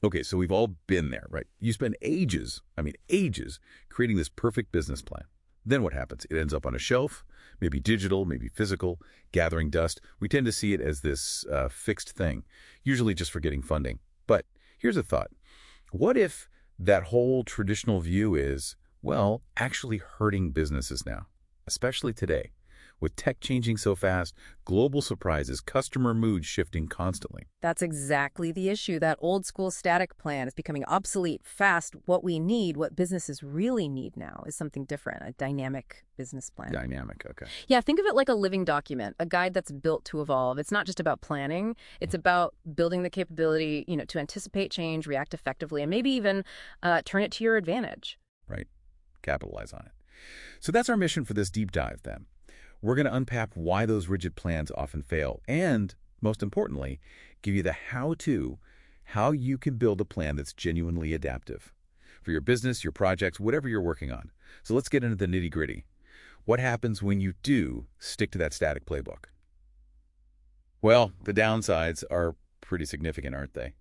Okay, so we've all been there, right? You spend ages, ages, creating this perfect business plan. Then what happens? It ends up on a shelf, maybe digital, maybe physical, gathering dust. We tend to see it as this fixed thing, usually just for getting funding. But here's a thought. What if that whole traditional view is, well, actually hurting businesses now, especially today? With tech changing so fast, global surprises, customer mood shifting constantly. That's exactly the issue. That old school static plan is becoming obsolete fast. What we need, what businesses really need now is something different, a dynamic business plan. Dynamic, okay. Yeah, think of it like a living document, a guide that's built to evolve. It's not just about planning. It's about building the capability, to anticipate change, react effectively, and maybe even turn it to your advantage. Right. Capitalize on it. So that's our mission for this deep dive then. We're going to unpack why those rigid plans often fail and, most importantly, give you the how-to, how you can build a plan that's genuinely adaptive for your business, your projects, whatever you're working on. So let's get into the nitty-gritty. What happens when you do stick to that static playbook? Well, the downsides are pretty significant, aren't they?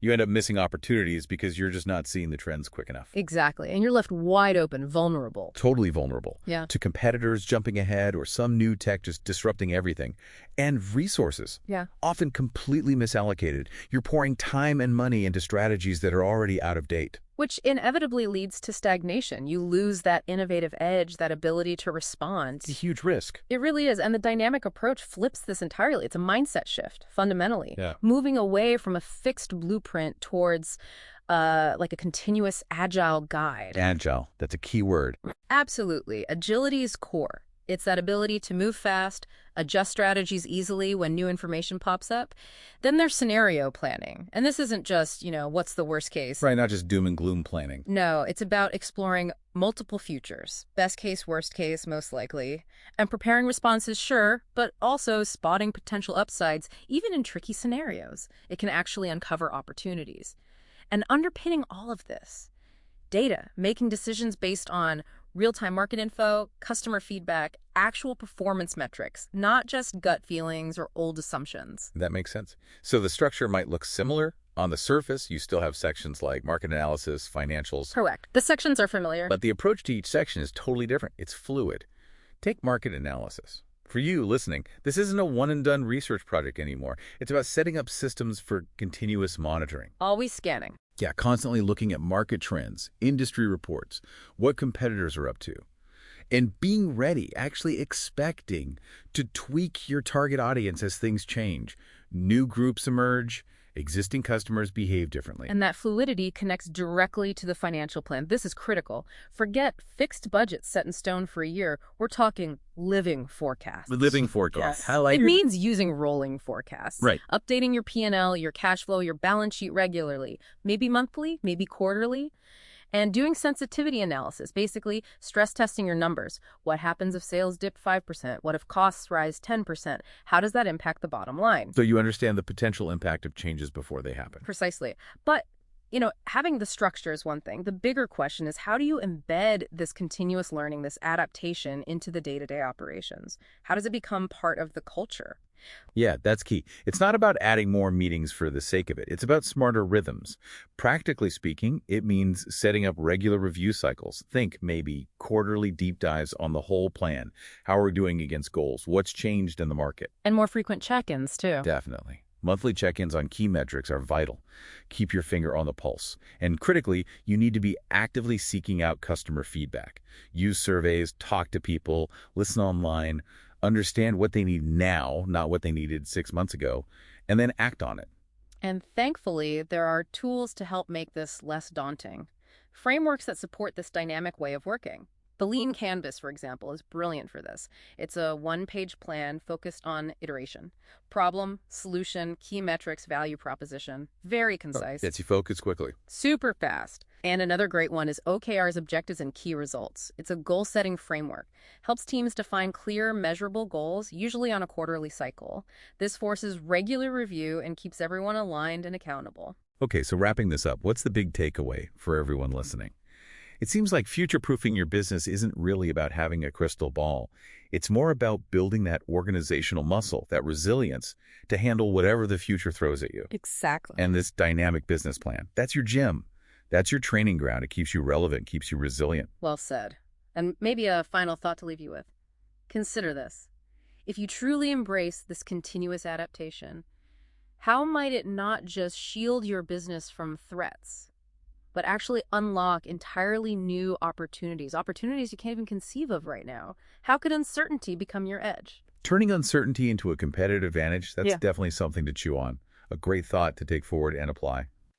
You end up missing opportunities because you're just not seeing the trends quick enough. Exactly. And you're left wide open, vulnerable. Totally vulnerable. Yeah. To competitors jumping ahead or some new tech just disrupting everything. And resources. Yeah. Often completely misallocated. You're pouring time and money into strategies that are already out of date. Which inevitably leads to stagnation. You lose that innovative edge, that ability to respond. It's a huge risk. It really is. And the dynamic approach flips this entirely. It's a mindset shift, fundamentally. Yeah. Moving away from a fixed blueprint towards like a continuous agile guide. Agile. That's a key word. Absolutely. Agility is core. It's that ability to move fast, adjust strategies easily when new information pops up. Then there's scenario planning. And this isn't just, what's the worst case? Right, not just doom and gloom planning. No, it's about exploring multiple futures. Best case, worst case, most likely. And preparing responses, sure, but also spotting potential upsides, even in tricky scenarios. It can actually uncover opportunities. And underpinning all of this, data, making decisions based on real-time market info, customer feedback, actual performance metrics, not just gut feelings or old assumptions. That makes sense. So the structure might look similar. On the surface, you still have sections like market analysis, financials. Correct. The sections are familiar. But the approach to each section is totally different. It's fluid. Take market analysis. For you listening, this isn't a one-and-done research project anymore. It's about setting up systems for continuous monitoring. Always scanning. Yeah, constantly looking at market trends, industry reports, what competitors are up to, and being ready, actually expecting to tweak your target audience as things change. New groups emerge, existing customers behave differently. And that fluidity connects directly to the financial plan. This is critical. Forget fixed budgets set in stone for a year. We're talking living forecasts. Living forecasts. Yes. It means using rolling forecasts. Right. Updating your P&L, your cash flow, your balance sheet regularly. Maybe monthly, maybe quarterly. And doing sensitivity analysis, basically stress testing your numbers. What happens if sales dip 5%? What if costs rise 10%? How does that impact the bottom line? So you understand the potential impact of changes before they happen. Precisely. But, having the structure is one thing. The bigger question is, how do you embed this continuous learning, this adaptation into the day-to-day operations? How does it become part of the culture? Yeah, that's key. It's not about adding more meetings for the sake of it. It's about smarter rhythms. Practically speaking, it means setting up regular review cycles. Think maybe quarterly deep dives on the whole plan. How are we doing against goals? What's changed in the market? And more frequent check-ins, too. Definitely. Monthly check-ins on key metrics are vital. Keep your finger on the pulse. And critically, you need to be actively seeking out customer feedback. Use surveys, talk to people, listen online, understand what they need now, not what they needed 6 months ago, and then act on it. And thankfully, there are tools to help make this less daunting. Frameworks that support this dynamic way of working. The Lean Canvas, for example, is brilliant for this. It's a one-page plan focused on iteration. Problem, solution, key metrics, value proposition. Very concise. Gets you focused quickly. Super fast. And another great one is OKR's Objectives and Key Results. It's a goal-setting framework. Helps teams define clear, measurable goals, usually on a quarterly cycle. This forces regular review and keeps everyone aligned and accountable. Okay, so wrapping this up, what's the big takeaway for everyone listening? It seems like future-proofing your business isn't really about having a crystal ball. It's more about building that organizational muscle, that resilience, to handle whatever the future throws at you. Exactly. And this dynamic business plan, that's your gym. That's your training ground. It keeps you relevant, keeps you resilient. Well said. And maybe a final thought to leave you with. Consider this. If you truly embrace this continuous adaptation, how might it not just shield your business from threats, but actually unlock entirely new opportunities you can't even conceive of right now? How could uncertainty become your edge? Turning uncertainty into a competitive advantage, that's Yeah. definitely something to chew on. A great thought to take forward and apply.